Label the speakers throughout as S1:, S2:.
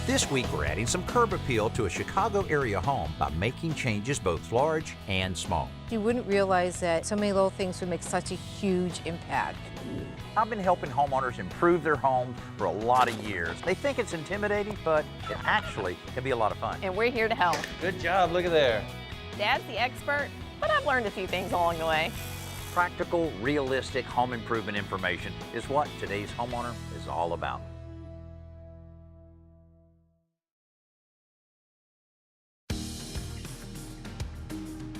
S1: This week, we're adding some curb appeal to a Chicago area home by making changes both large and small.
S2: You wouldn't realize that so many little things would make such a huge impact.
S1: I've been helping homeowners improve their homes for a lot of years. They think it's intimidating, but it actually can be a lot of fun.
S3: And we're here to help.
S4: Good job, look at there.
S3: Dad's the expert, but I've learned a few things along the way.
S1: Practical, realistic home improvement information is what today's homeowner is all about.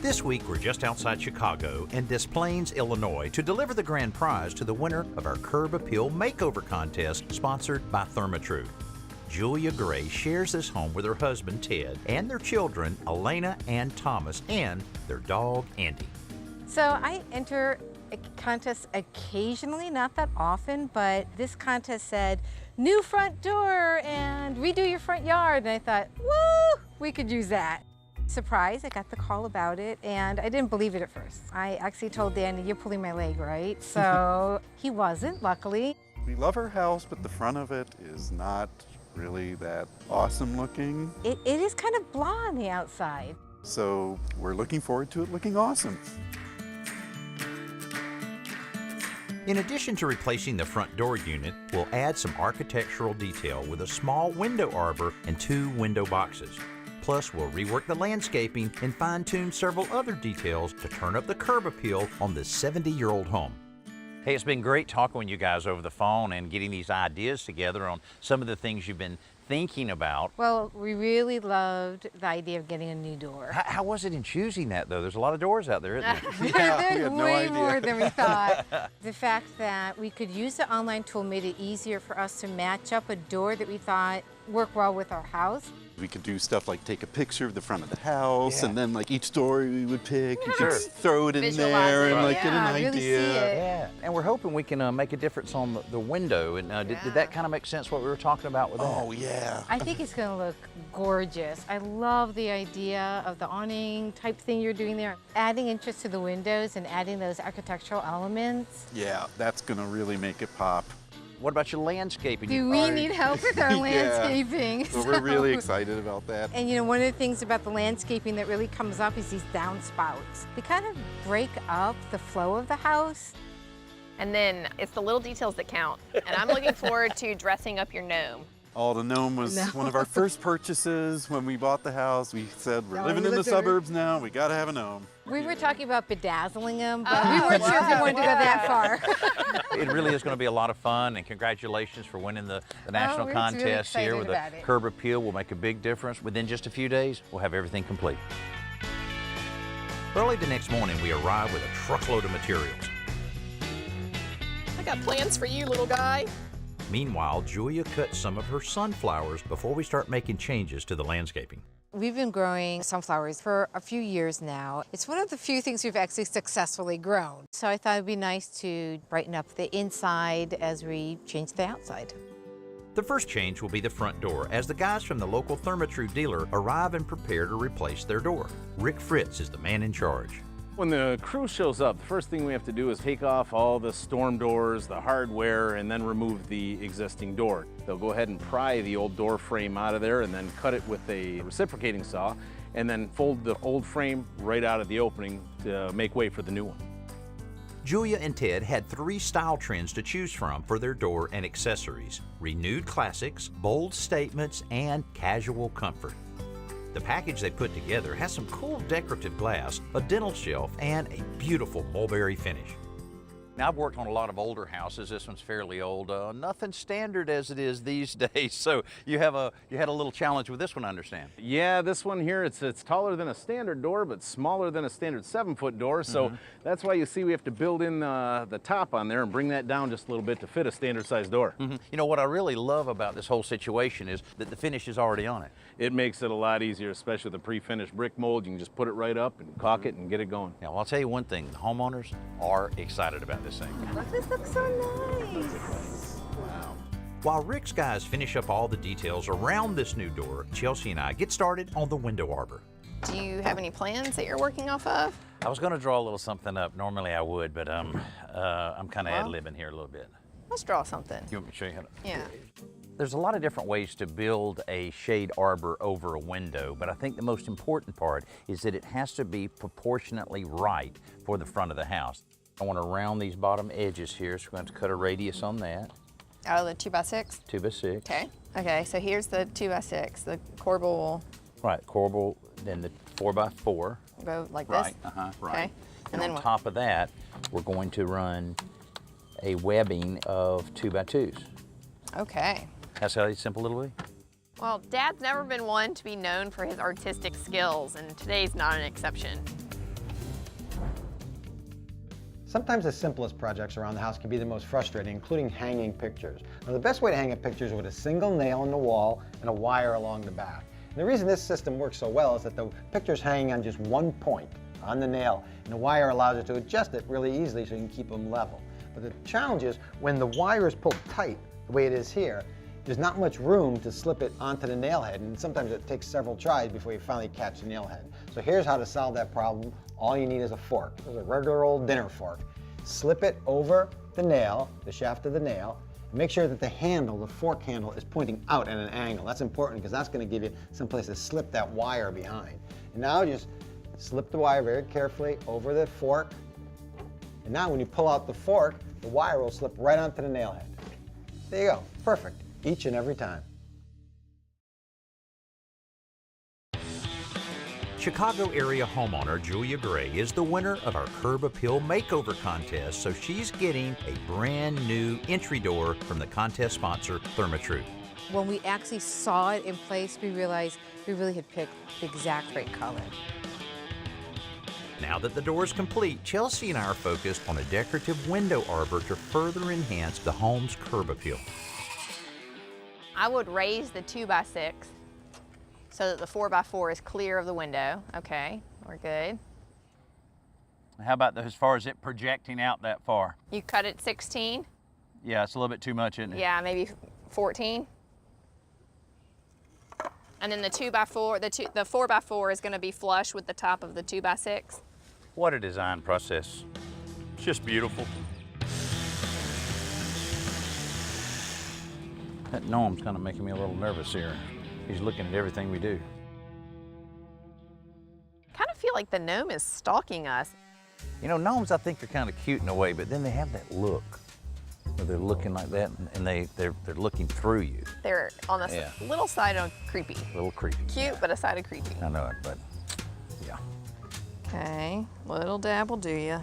S1: This week, we're just outside Chicago in Des Plaines, Illinois, to deliver the grand prize to the winner of our Curb Appeal Makeover contest sponsored by Therma-Tru. Julia Gray shares this home with her husband, Ted, and their children, Elena and Thomas, and their dog, Andy.
S2: So I enter a contest occasionally, not that often, but this contest said, new front door and redo your front yard. And I thought, woo, we could use that. Surprise, I got the call about it, and I didn't believe it at first. I actually told Danny, you're pulling my leg, right? So he wasn't, luckily.
S5: We love our house, but the front of it is not really that awesome looking.
S2: It is kind of blah on the outside.
S5: So we're looking forward to it looking awesome.
S1: In addition to replacing the front door unit, we'll add some architectural detail with a small window arbor and 2 window boxes. Plus, we'll rework the landscaping and fine-tune several other details to turn up the curb appeal on this 70-year-old home. Hey, it's been great talking with you guys over the phone and getting these ideas together on some of the things you've been thinking about.
S2: Well, we really loved the idea of getting a new door.
S1: How was it in choosing that, though? There's a lot of doors out there, isn't there?
S5: Yeah, we
S2: There's
S5: had no
S2: way
S5: idea.
S2: more than we thought. The fact that we could use the online tool made it easier for us to match up a door that we thought worked well with our house.
S5: We could do stuff like take a picture of the front of the house,
S1: Yeah.
S5: and then like each story we would pick, you
S1: Sure.
S5: could throw it in
S3: Visualize
S5: there
S3: it,
S5: and like
S3: yeah.
S5: get an
S2: Really
S5: idea.
S2: see it.
S1: Yeah, and we're hoping we can make a difference on the window. And did that kind of make sense, what we were talking about with that?
S5: Oh yeah.
S2: I think it's gonna look gorgeous. I love the idea of the awning type thing you're doing there. Adding interest to the windows and adding those architectural elements.
S5: Yeah, that's gonna really make it pop.
S1: What about your landscaping?
S2: Do we need help with our
S5: Yeah.
S2: landscaping?
S5: So we're really excited about that.
S2: And you know, one of the things about the landscaping that really comes up is these downspouts. They kind of break up the flow of the house.
S3: And then it's the little details that count. And I'm looking forward to dressing up your gnome.
S5: Oh, the gnome was one of our first purchases when we bought the house. We said, we're
S2: No,
S5: living
S2: we
S5: in the
S2: looked over-
S5: suburbs now, we gotta have a gnome.
S2: We were talking about bedazzling them, but we weren't sure if we wanted to go that far.
S1: It really is going to be a lot of fun, and congratulations for winning the national
S2: we're really
S1: contest here
S2: excited
S1: with the
S2: about it.
S1: Curb Appeal. Will make a big difference. Within just a few days, we'll have everything complete. Early the next morning, we arrive with a truckload of materials.
S3: I got plans for you, little guy.
S1: Meanwhile, Julia cuts some of her sunflowers before we start making changes to the landscaping.
S2: We've been growing sunflowers for a few years now. It's one of the few things we've actually successfully grown. So I thought it'd be nice to brighten up the inside as we change the outside.
S1: The first change will be the front door, as the guys from the local Therma-Tru dealer arrive and prepare to replace their door. Rick Fritz is the man in charge.
S4: When the crew shows up, the first thing we have to do is take off all the storm doors, the hardware, and then remove the existing door. They'll go ahead and pry the old door frame out of there and then cut it with a reciprocating saw, and then fold the old frame right out of the opening to make way for the new one.
S1: Julia and Ted had 3 style trends to choose from for their door and accessories: renewed classics, bold statements, and casual comfort. The package they put together has some cool decorative glass, a dental shelf, and a beautiful mulberry finish. Now, I've worked on a lot of older houses. This one's fairly old. Nothing standard as it is these days. So you had a little challenge with this one, I understand.
S4: Yeah, this one here, it's taller than a standard door, but smaller than a standard 7-foot door. So that's why you see we have to build in the top on there and bring that down just a little bit to fit a standard sized door.
S1: You know, what I really love about this whole situation is that the finish is already on it.
S4: It makes it a lot easier, especially with the pre-finished brick mold. You can just put it right up and caulk it and get it going.
S1: Now, I'll tell you one thing, the homeowners are excited about this thing.
S2: This looks so nice.
S1: While Rick's guys finish up all the details around this new door, Chelsea and I get started on the window arbor.
S3: Do you have any plans that you're working off of?
S1: I was going to draw a little something up. Normally I would, but I'm kind of ad-libbing here a little bit.
S3: Let's draw something.
S1: You want me to show you how to?
S3: Yeah.
S1: There's a lot of different ways to build a shade arbor over a window, but I think the most important part is that it has to be proportionately right for the front of the house. I want to round these bottom edges here, so we're going to cut a radius on that.
S3: Oh, the 2x6?
S1: 2x6.
S3: Okay. Okay, so here's the 2x6, the corbel.
S1: Right, corbel, then the 4x4.
S3: Will go like
S1: Right,
S3: this?
S1: right.
S3: Okay.
S1: And
S3: then
S1: on
S3: what?
S1: top of that, we're going to run a webbing of 2x2s.
S3: Okay.
S1: That's how simple it'll be.
S3: Well, Dad's never been one to be known for his artistic skills, and today's not an exception.
S6: Sometimes the simplest projects around the house can be the most frustrating, including hanging pictures. Now, the best way to hang a picture is with a single nail in the wall and a wire along the back. And the reason this system works so well is that the picture's hanging on just one point on the nail, and the wire allows it to adjust it really easily so you can keep them level. But the challenge is when the wire is pulled tight, the way it is here, there's not much room to slip it onto the nail head, and sometimes it takes several tries before you finally catch the nail head. So here's how to solve that problem. All you need is a fork. There's a regular old dinner fork. Slip it over the nail, the shaft of the nail, and make sure that the handle, the fork handle, is pointing out at an angle. That's important because that's going to give you some place to slip that wire behind. And now just slip the wire very carefully over the fork. And now when you pull out the fork, the wire will slip right onto the nail head. There you go. Perfect. Each and every time.
S1: Chicago area homeowner Julia Gray is the winner of our Curb Appeal Makeover contest, so she's getting a brand new entry door from the contest sponsor, Therma-Tru.
S2: When we actually saw it in place, we realized we really had picked the exact right color.
S1: Now that the door is complete, Chelsea and I are focused on a decorative window arbor to further enhance the home's curb appeal.
S3: I would raise the 2x6 so that the 4x4 is clear of the window. Okay, we're good.
S1: How about as far as it projecting out that far?
S3: You cut it 16?
S1: Yeah, it's a little bit too much, isn't it?
S3: Yeah, maybe 14. And then the 2x4, the 4x4 is going to be flush with the top of the 2x6.
S1: What a design process. It's just beautiful. That gnome's kind of making me a little nervous here. He's looking at everything we do.
S3: Kind of feel like the gnome is stalking us.
S1: You know, gnomes I think are kind of cute in a way, but then they have that look where they're looking like that and they're looking through you.
S3: They're on the
S1: Yeah.
S3: little side of creepy.
S1: A little creepy.
S3: Cute, but a side of creepy.
S1: I know it, but yeah.
S3: Okay, little dab will do ya.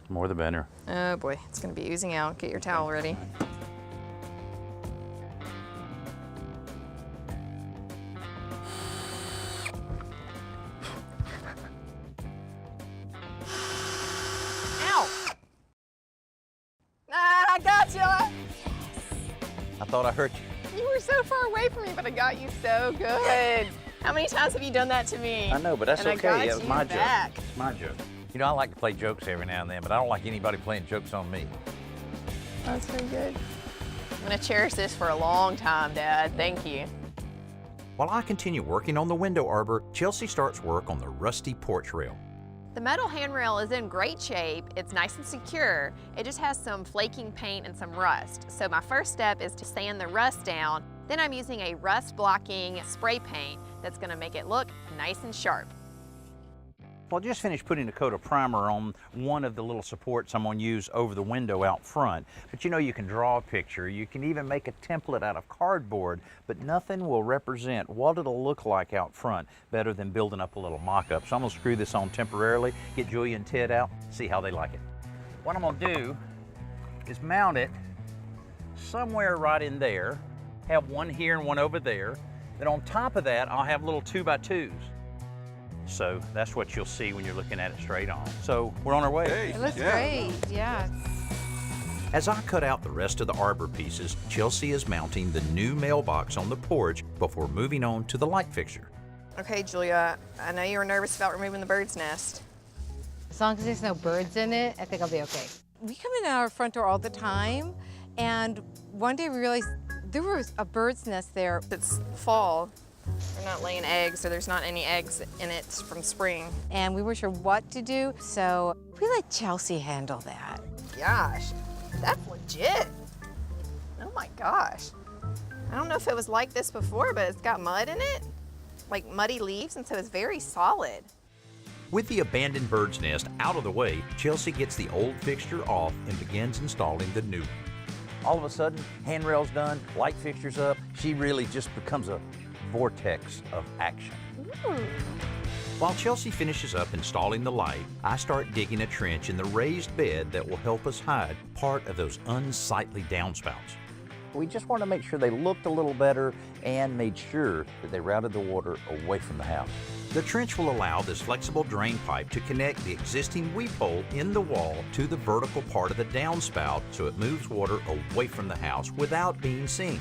S1: More the better.
S3: Oh boy, it's gonna be oozing out. Get your towel ready. Ow! Ah, I got you!
S1: I thought I hurt you.
S3: You were so far away from me, but I got you so good. How many times have you done that to me?
S1: I know, but that's
S3: And I
S1: okay.
S3: got
S1: Yeah, it was
S3: you
S1: my
S3: back.
S1: joke. It's my joke. You know, I like to play jokes every now and then, but I don't like anybody playing jokes on me.
S3: That's pretty good. I'm gonna cherish this for a long time, Dad. Thank you.
S1: While I continue working on the window arbor, Chelsea starts work on the rusty porch rail.
S3: The metal handrail is in great shape. It's nice and secure. It just has some flaking paint and some rust. So my first step is to sand the rust down. Then I'm using a rust blocking spray paint that's gonna make it look nice and sharp.
S1: Well, I just finished putting a coat of primer on one of the little supports I'm going to use over the window out front. But you know, you can draw a picture, you can even make a template out of cardboard, but nothing will represent what it'll look like out front better than building up a little mock-up. So I'm going to screw this on temporarily, get Julia and Ted out, see how they like it. What I'm going to do is mount it somewhere right in there, have one here and one over there. Then on top of that, I'll have little 2x2s. So that's what you'll see when you're looking at it straight on. So we're on our way.
S5: Hey,
S2: It looks
S5: yeah.
S2: great, yeah.
S1: As I cut out the rest of the arbor pieces, Chelsea is mounting the new mailbox on the porch before moving on to the light fixture.
S3: Okay, Julia, I know you were nervous about removing the bird's nest.
S2: As long as there's no birds in it, I think I'll be okay. We come in our front door all the time, and one day we realized there was a bird's nest there.
S3: It's fall. They're not laying eggs, so there's not any eggs in it from spring.
S2: And we weren't sure what to do, so we let Chelsea handle that.
S3: Gosh, that's legit. Oh my gosh. I don't know if it was like this before, but it's got mud in it, like muddy leaves, and so it's very solid.
S1: With the abandoned bird's nest out of the way, Chelsea gets the old fixture off and begins installing the new one. All of a sudden, handrail's done, light fixture's up. She really just becomes a vortex of action. While Chelsea finishes up installing the light, I start digging a trench in the raised bed that will help us hide part of those unsightly downspouts. We just wanted to make sure they looked a little better and made sure that they routed the water away from the house. The trench will allow this flexible drain pipe to connect the existing weep hole in the wall to the vertical part of the downspout so it moves water away from the house without being seen.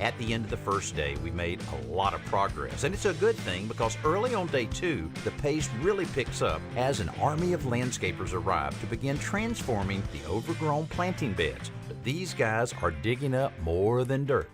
S1: At the end of the first day, we made a lot of progress, and it's a good thing because early on day 2, the pace really picks up as an army of landscapers arrive to begin transforming the overgrown planting beds. But these guys are digging up more than dirt.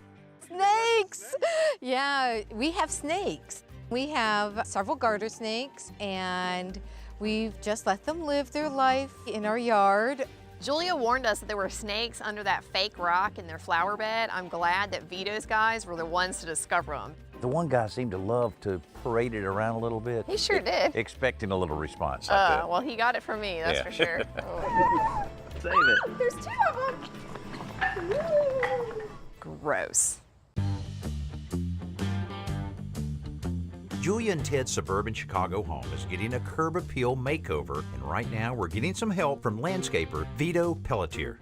S2: Snakes! Yeah, we have snakes. We have several garter snakes, and we've just let them live their life in our yard.
S3: Julia warned us that there were snakes under that fake rock in their flower bed. I'm glad that Vito's guys were the ones to discover them.
S1: The one guy seemed to love to parade it around a little bit.
S3: He sure did.
S1: Expecting a little response like that.
S3: Well, he got it from me, that's
S1: Yeah.
S3: for sure. Oh.
S1: Save it.
S3: There's 2 of them. Gross.
S1: Julia and Ted's suburban Chicago home is getting a curb appeal makeover, and right now we're getting some help from landscaper Vito Pelletier.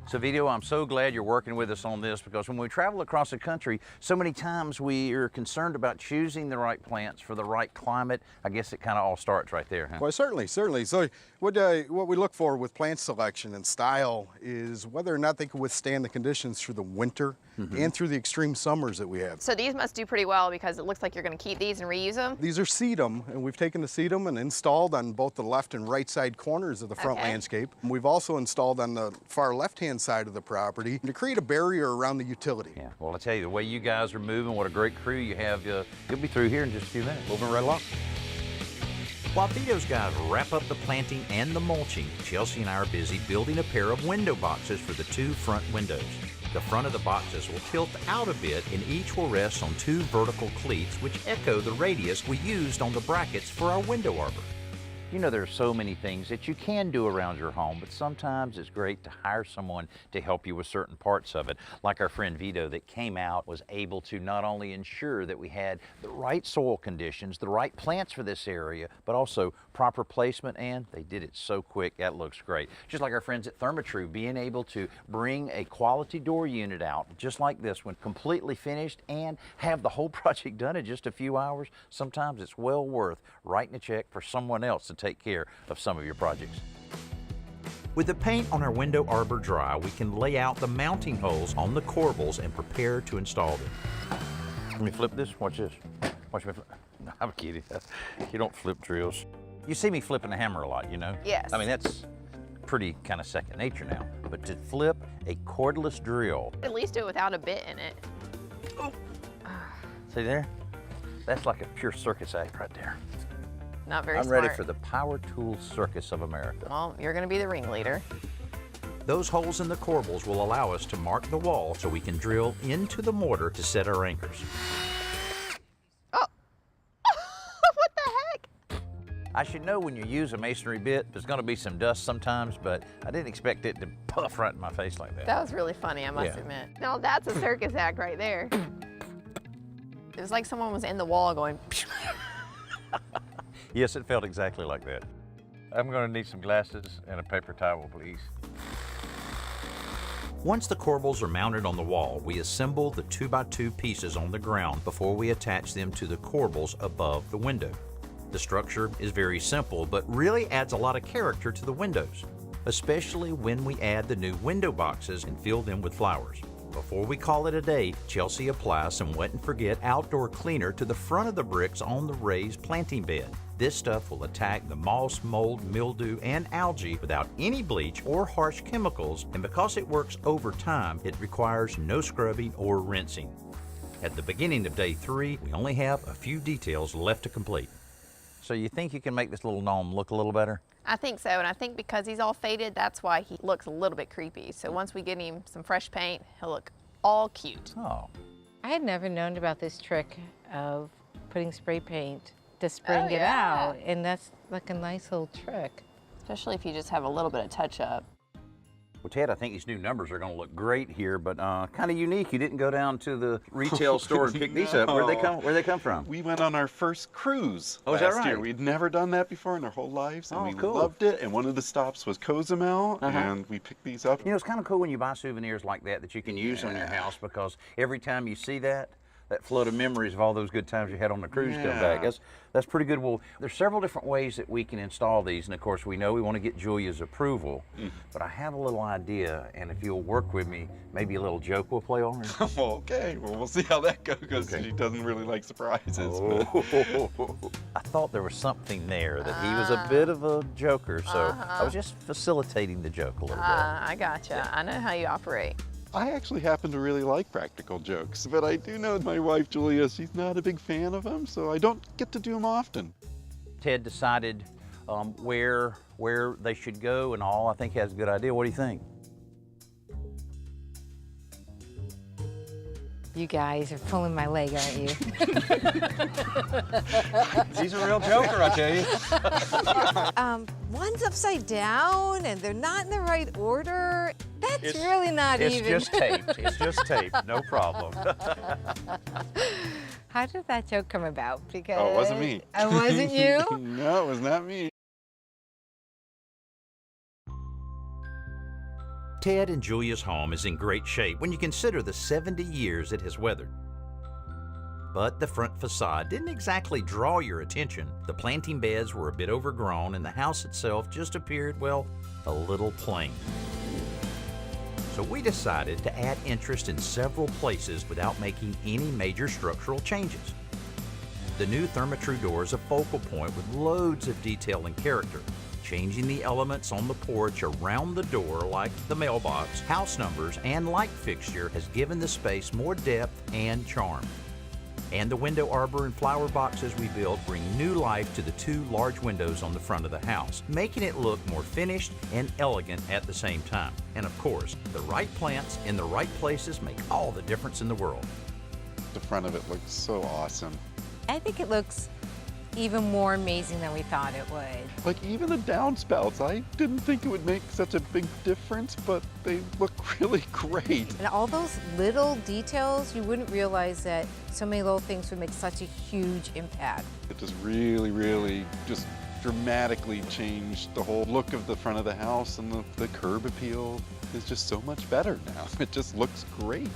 S1: So Vito, I'm so glad you're working with us on this because when we travel across the country, so many times we are concerned about choosing the right plants for the right climate. I guess it kind of all starts right there, huh?
S7: Well, certainly. So what we look for with plant selection and style is whether or not they can withstand the conditions through the winter and through the extreme summers that we have.
S3: So these must do pretty well because it looks like you're going to keep these and reuse them.
S7: These are sedum, and we've taken the sedum and installed on both the left and right side corners of the front landscape. And we've also installed on the far left-hand side of the property to create a barrier around the utility.
S1: Yeah, well, I tell you, the way you guys are moving, what a great crew you have. You'll be through here in just a few minutes.
S7: Moving right along.
S1: While Vito's guys wrap up the planting and the mulching, Chelsea and I are busy building a pair of window boxes for the 2 front windows. The front of the boxes will tilt out a bit and each will rest on 2 vertical cleats which echo the radius we used on the brackets for our window arbor. You know, there are so many things that you can do around your home, but sometimes it's great to hire someone to help you with certain parts of it. Like our friend Vito that came out, was able to not only ensure that we had the right soil conditions, the right plants for this area, but also proper placement, and they did it so quick, that looks great. Just like our friends at Therma-Tru, being able to bring a quality door unit out, just like this one, completely finished, and have the whole project done in just a few hours. Sometimes it's well worth writing a check for someone else to take care of some of your projects. With the paint on our window arbor dry, we can lay out the mounting holes on the corbels and prepare to install them. Let me flip this. Watch this. Watch me flip. No, I'm kidding. You don't flip drills. You see me flipping a hammer a lot, you know?
S3: Yes.
S1: I mean, that's pretty kind of second nature now. But to flip a cordless drill.
S3: At least do it without a bit in it.
S1: See there? That's like a pure circus act right there.
S3: Not very
S1: I'm
S3: smart.
S1: ready for the power tool circus of America.
S3: Well, you're going to be the ringleader.
S1: Those holes in the corbels will allow us to mark the wall so we can drill into the mortar to set our anchors.
S3: Oh! What the heck?
S1: I should know when you use a masonry bit, there's going to be some dust sometimes, but I didn't expect it to puff right in my face like that.
S3: That was really funny, I must admit. Now that's a circus act right there. It was like someone was in the wall going.
S1: Yes, it felt exactly like that. I'm going to need some glasses and a paper towel, please. Once the corbels are mounted on the wall, we assemble the 2x2 pieces on the ground before we attach them to the corbels above the window. The structure is very simple, but really adds a lot of character to the windows, especially when we add the new window boxes and fill them with flowers. Before we call it a day, Chelsea applies some wet and forget outdoor cleaner to the front of the bricks on the raised planting bed. This stuff will attack the moss, mold, mildew, and algae without any bleach or harsh chemicals, and because it works over time, it requires no scrubbing or rinsing. At the beginning of day 3, we only have a few details left to complete. So you think you can make this little gnome look a little better?
S3: I think so, and I think because he's all faded, that's why he looks a little bit creepy. So once we get him some fresh paint, he'll look all cute.
S1: Oh.
S2: I had never known about this trick of putting spray paint to spring it
S3: yeah.
S2: out, and that's like a nice little trick.
S3: Especially if you just have a little bit of touch up.
S1: Well, Ted, I think these new numbers are going to look great here, but kind of unique. You didn't go down to the retail store and pick these up. Where'd they come from?
S5: We went on our first cruise
S1: Oh, is that
S5: last year.
S1: right?
S5: We'd never done that before in our whole lives, and
S1: Oh,
S5: we
S1: cool.
S5: loved it. And one of the stops was Cozumel, and we picked these up.
S1: You know, it's kind of cool when you buy souvenirs like that you can use on your house, because every time you see that flood of memories of all those good times you had on the cruise come back. That's pretty good. Well, there's several different ways that we can install these, and of course we know we want to get Julia's approval, but I have a little idea, and if you'll work with me, maybe a little joke we'll play on her.
S5: Okay, well, we'll see how that goes, because she doesn't really like surprises.
S1: I thought there was something there, that he was a bit of a joker, so I was just facilitating the joke a little bit.
S3: I gotcha.
S1: Yeah.
S3: I know how you operate.
S5: I actually happen to really like practical jokes, but I do know my wife, Julia, she's not a big fan of them, so I don't get to do them often.
S1: Ted decided where they should go and all. I think he has a good idea. What do you think?
S2: You guys are pulling my leg, aren't you?
S1: He's a real joker, I tell you.
S2: One's upside down, and they're not in the right order. That's really not
S1: It's
S2: even.
S1: just taped. It's just taped. No problem.
S2: How did that joke come about? Because
S5: Oh, it wasn't me.
S2: It wasn't you?
S5: No, it was not me.
S1: Ted and Julia's home is in great shape when you consider the 70 years it has weathered. But the front facade didn't exactly draw your attention. The planting beds were a bit overgrown, and the house itself just appeared, well, a little plain. So we decided to add interest in several places without making any major structural changes. The new Therma-Tru door is a focal point with loads of detail and character. Changing the elements on the porch around the door, like the mailbox, house numbers, and light fixture, has given the space more depth and charm. And the window arbor and flower boxes we built bring new life to the two large windows on the front of the house, making it look more finished and elegant at the same time. And of course, the right plants in the right places make all the difference in the world.
S5: The front of it looks so awesome.
S2: I think it looks even more amazing than we thought it would.
S5: Like even the downspouts, I didn't think it would make such a big difference, but they look really great.
S2: And all those little details, you wouldn't realize that so many little things would make such a huge impact.
S5: It just really just dramatically changed the whole look of the front of the house, and the curb appeal is just so much better now. It just looks great.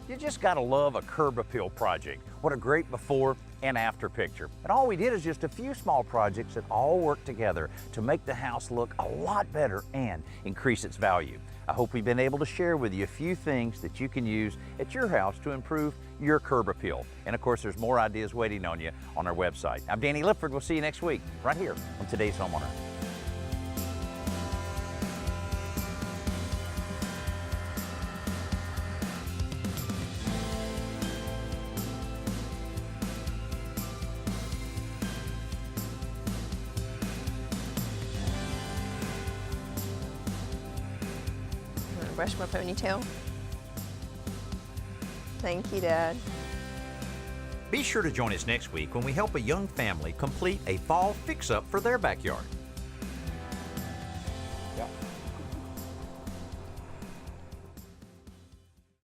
S1: You just gotta love a curb appeal project. What a great before and after picture. And all we did is just a few small projects that all work together to make the house look a lot better and increase its value. I hope we've been able to share with you a few things that you can use at your house to improve your curb appeal. And of course, there's more ideas waiting on you on our website. I'm Danny Lipford. We'll see you next week, right here on Today's Homeowner.
S3: Brush my ponytail. Thank you, Dad.
S1: Be sure to join us next week when we help a young family complete a fall fix-up for their backyard.